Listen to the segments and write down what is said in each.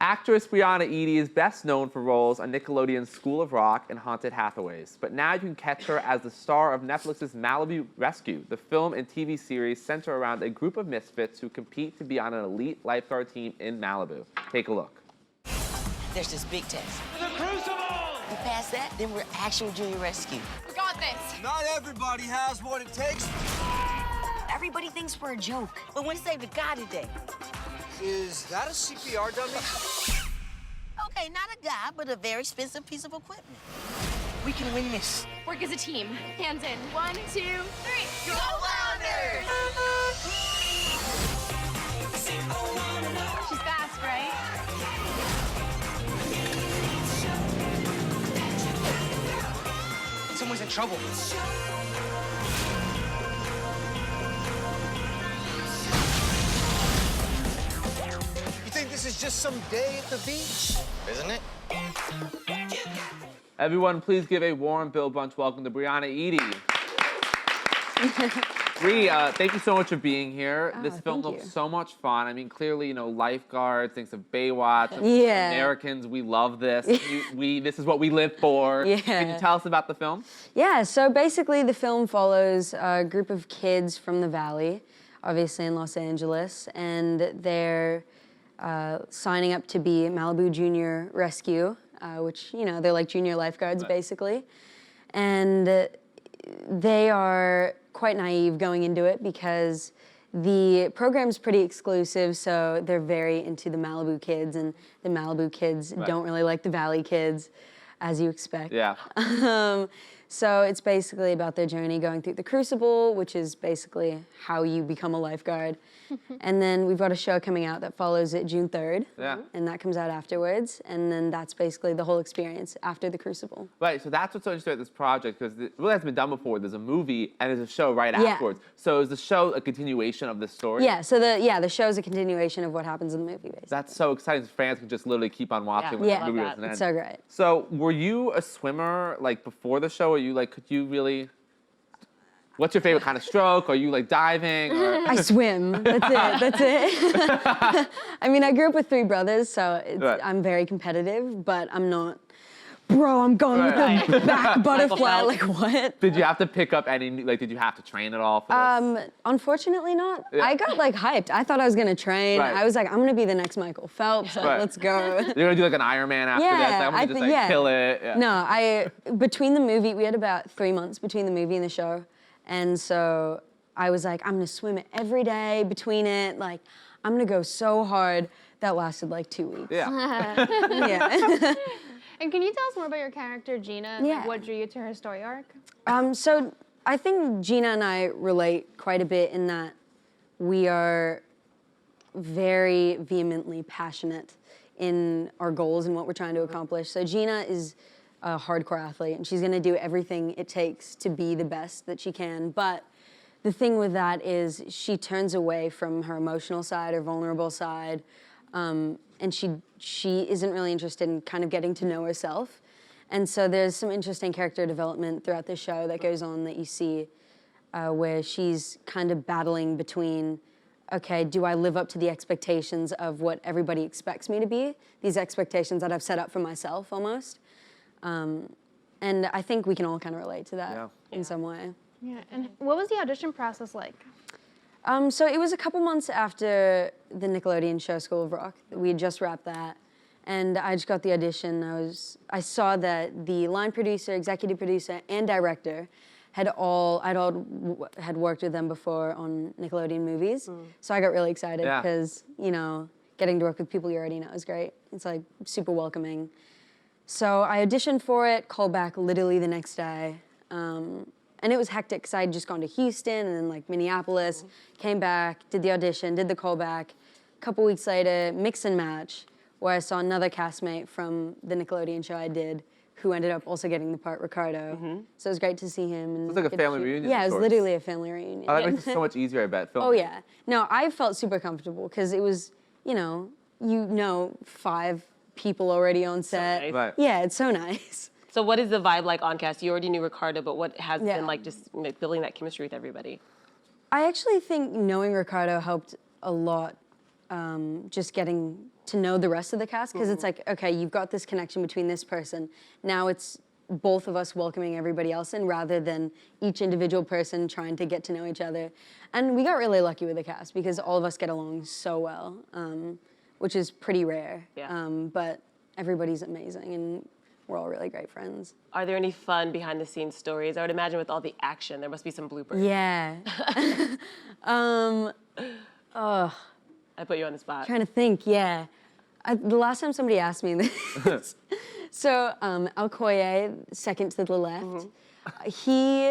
Actress Breanna Yde is best known for roles on Nickelodeon's School of Rock and Haunted Hathaways, but now you can catch her as the star of Netflix's Malibu Rescue. The film and TV series center around a group of misfits who compete to be on an elite lifeguard team in Malibu. Take a look. There's this big test. The Crucible! If we pass that, then we're actual junior rescue. We got this! Not everybody has what it takes. Everybody thinks we're a joke, but we're saved a guy today. Is that a CPR dummy? Okay, not a guy, but a very expensive piece of equipment. We can win this. Work as a team. Hands in. 1, 2, 3. Go Wilders! She's fast, right? Someone's in trouble. You think this is just some day at the beach? Isn't it? Everyone, please give a warm Bill Bunch welcome to Breanna Yde. Bree, thank you so much for being here. Oh, this film thank looks you. so much fun. I mean, clearly, lifeguards, things of Baywatch. Yeah. Americans, we love this. This is what we live for. Yeah. Can you tell us about the film? Yeah, so basically the film follows a group of kids from the Valley, obviously in Los Angeles, and they're signing up to be Malibu Junior Rescue, which, they're like junior lifeguards, Right. basically. And they are quite naive going into it because the program's pretty exclusive, so they're very into the Malibu kids, and the Malibu kids Right. don't really like the Valley kids, as you expect. Yeah. So it's basically about their journey going through the Crucible, which is basically how you become a lifeguard. And then we've got a show coming out that follows it June 3rd. Yeah. And that comes out afterwards. And then that's basically the whole experience after the Crucible. Right, so that's what's so interesting about this project, because it really hasn't been done before. There's a movie and there's a show right Yeah. afterwards. So is the show a continuation of this story? Yeah, so the show's a continuation of what happens in the movie, basically. That's so exciting. Fans can just literally keep on watching when Yeah. the movie Love doesn't that. end. It's so great. So were you a swimmer before the show? Or could you really? What's your favorite kind of stroke? Are you diving? Or? I swim. That's it. I mean, I grew up with 3 brothers, so Right. I'm very competitive, but I'm not, bro, I'm going Right. with the back butterfly, like what? Did you have to pick up any? Did you have to train at all for this? Unfortunately not. Yeah. I got hyped. I thought I was gonna train. Right. I was like, I'm gonna be the next Michael Phelps. Right. Let's go. You're gonna do an Ironman after this? I'm gonna just kill it. Yeah. No, between the movie, we had about 3 months between the movie and the show. And so I was like, I'm gonna swim it every day between it. I'm gonna go so hard. That lasted 2 weeks. Yeah. Yeah. And can you tell us more about your character, Gina? And Yeah. what drew you to her story arc? So I think Gina and I relate quite a bit in that we are very vehemently passionate in our goals and what we're trying to accomplish. So Gina is a hardcore athlete, and she's gonna do everything it takes to be the best that she can. But the thing with that is she turns away from her emotional side or vulnerable side, and she isn't really interested in kind of getting to know herself. And so there's some interesting character development throughout the show that goes on that you see where she's kind of battling between, okay, do I live up to the expectations of what everybody expects me to be? These expectations that I've set up for myself almost. And I think we can all kind of relate to that in some way. Yeah. And what was the audition process like? So it was a couple months after the Nickelodeon show School of Rock. We had just wrapped that. And I just got the audition. I saw that the line producer, executive producer, and director had worked with them before on Nickelodeon movies. So I got really excited because, getting to work with people you already know is great. It's super welcoming. So I auditioned for it, called back literally the next day. And it was hectic because I had just gone to Houston and then Minneapolis, came back, did the audition, did the callback. A couple weeks later, mix and match, where I saw another castmate from the Nickelodeon show I did, who ended up also getting the part, Ricardo. So it was great to see him. And It's like a get to family shoot. reunion. Yeah, of it was sorts. literally a family reunion. Oh, that makes it so much easier, I bet. Oh yeah. No, I felt super comfortable because it was, 5 people already on set. nice. Right. Yeah, it's so nice. So what is the vibe like on cast? You already knew Ricardo, but what has it Yeah. been like just building that chemistry with everybody? I actually think knowing Ricardo helped a lot, just getting to know the rest of the cast, because it's like, okay, you've got this connection between this person. Now it's both of us welcoming everybody else in rather than each individual person trying to get to know each other. And we got really lucky with the cast because all of us get along so well, which is pretty rare. Yeah. But everybody's amazing and we're all really great friends. Are there any fun behind the scenes stories? I would imagine with all the action, there must be some bloopers. Yeah. I put you on the spot. Trying to think, yeah. The last time somebody asked me this, so Alcoye, second to the left, he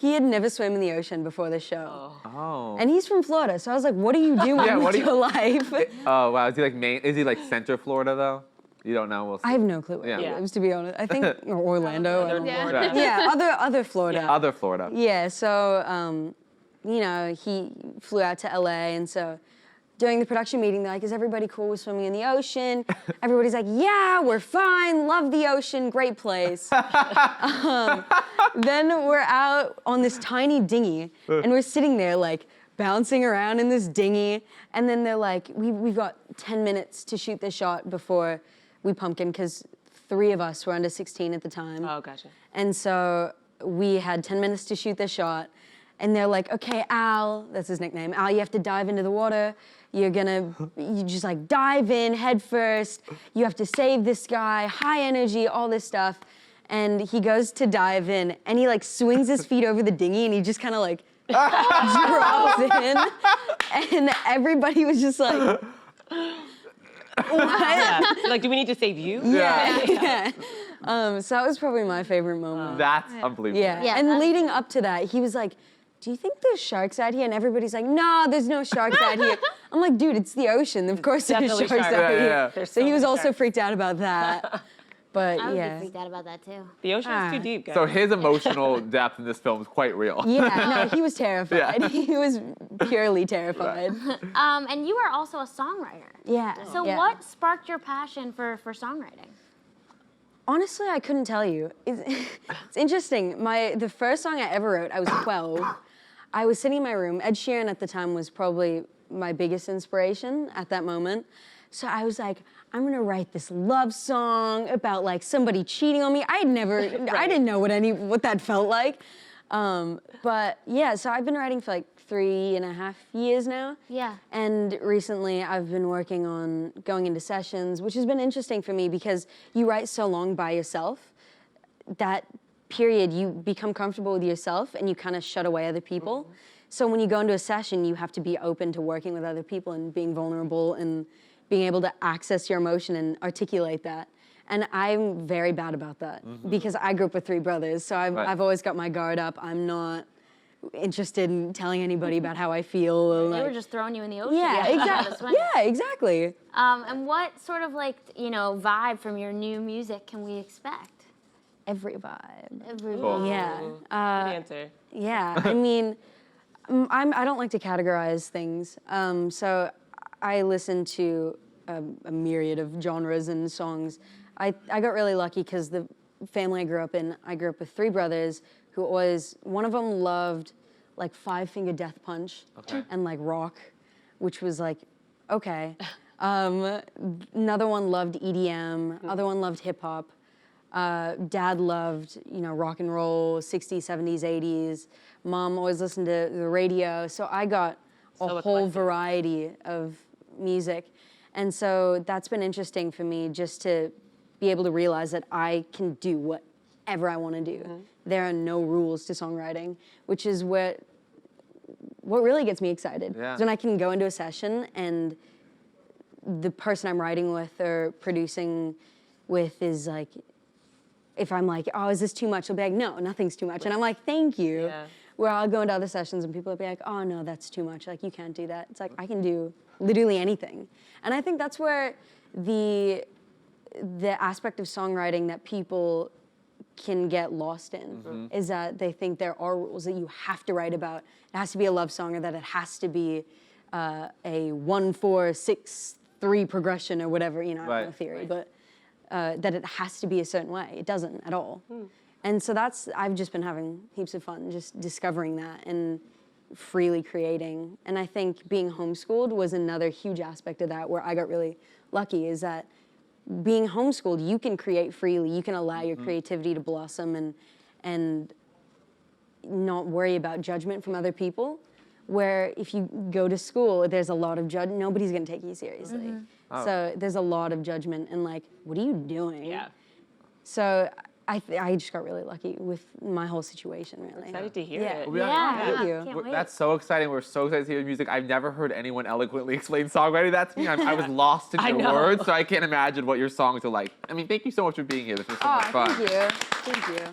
had never swam in the ocean before the show. Oh. And he's from Florida, so I was like, what are you doing with your life? Oh, wow. Is he like Is he like center Florida, though? You don't know. We'll see. I have no clue where he lives, to be honest. I think or Orlando. I don't know. Right. Yeah, other Florida. Yeah. Other Florida. Yeah, so, you know, he flew out to LA, and so during the production meeting, they're like, is everybody cool with swimming in the ocean? Everybody's like, yeah, we're fine, love the ocean, great place. Then we're out on this tiny dinghy, and we're sitting there like bouncing around in this dinghy, and then they're like, we've got 10 minutes to shoot this shot before we pumpkin, because 3 of us were under 16 at the time. Oh, gotcha. And so we had 10 minutes to shoot the shot. And they're like, okay, Al, that's his nickname. Al, you have to dive into the water. You just like dive in head first. You have to save this guy, high energy, all this stuff. And he goes to dive in and he like swings his feet over the dinghy and he just kind of like drops in. And everybody was just like, what? Yeah. Like, do we need to save you? Yeah. So that was probably my favorite moment. That's unbelievable. Yeah. And leading up to that, he was like, do you think there's sharks out here? And everybody's like, no, there's no sharks out here. I'm like, dude, it's the ocean. Of course there's Definitely sharks sharks. out here. Yeah. There's So he was many also sharks. freaked out about that. But I would yeah. be freaked out about that too. The ocean is too deep, guys. So his emotional depth in this film is quite real. Yeah, no, he was terrified. Yeah. He was purely terrified. And you are also a songwriter. Yeah. So yeah. what sparked your passion for songwriting? Honestly, I couldn't tell you. It's interesting. The first song I ever wrote, I was 12. I was sitting in my room. Ed Sheeran at the time was probably my biggest inspiration at that moment. So I was like, I'm gonna write this love song about like somebody cheating on me. I didn't know what that felt like. But yeah, so I've been writing for like 3.5 years now. Yeah. And recently I've been working on going into sessions, which has been interesting for me because you write so long by yourself. That period, you become comfortable with yourself and you kind of shut away other people. So when you go into a session, you have to be open to working with other people and being vulnerable and being able to access your emotion and articulate that. And I'm very bad about that because I grew up with 3 brothers. So I've always got my guard up. I'm not interested in telling anybody about how I feel. Or They like, were just throwing you in the ocean. yeah, exactly. Yeah, exactly. And what sort of like, vibe from your new music can we expect? Every vibe. Every Cool. vibe. Yeah. Good answer. Yeah, I mean, I don't like to categorize things. So I listen to a myriad of genres and songs. I got really lucky because the family I grew up with 3 brothers who one of them loved like 5 Finger Death Punch and like rock, which was like, okay. Another one loved EDM, other one loved hip hop. Dad loved, rock and roll, 60s, 70s, 80s. Mom always listened to the radio. So I got a whole variety of music. And so that's been interesting for me just to be able to realize that I can do whatever I want to do. There are no rules to songwriting, which is what really gets me excited. Yeah. Is when I can go into a session and the person I'm writing with or producing with is like, if I'm like, oh, is this too much? They'll be like, no, nothing's too much. And I'm like, thank you. Yeah. Where I'll go into other sessions and people will be like, oh, no, that's too much. Like, you can't do that. It's like, I can do literally anything. And I think that's where the aspect of songwriting that people can get lost in is that they think there are rules that you have to write about. It has to be a love song or that it has to be a 1-4-6-3 progression or whatever, I don't know theory, but that it has to be a certain way. It doesn't at all. And so I've just been having heaps of fun just discovering that and freely creating. And I think being homeschooled was another huge aspect of that, where I got really lucky, is that being homeschooled, you can create freely, you can allow your creativity to blossom and not worry about judgment from other people. Where if you go to school, there's a lot of judgment, nobody's gonna take you seriously. So there's a lot of judgment and like, what are you doing? Yeah. So I just got really lucky with my whole situation, really. Excited to hear Yeah. it. Yeah. Thank you. Can't wait. That's so exciting. We're so excited to hear your music. I've never heard anyone eloquently explain songwriting that to me. I was lost in I your know. words, so I can't imagine what your songs are like. I mean, thank you so much for being here. This was so much fun. Thank you. Thank you.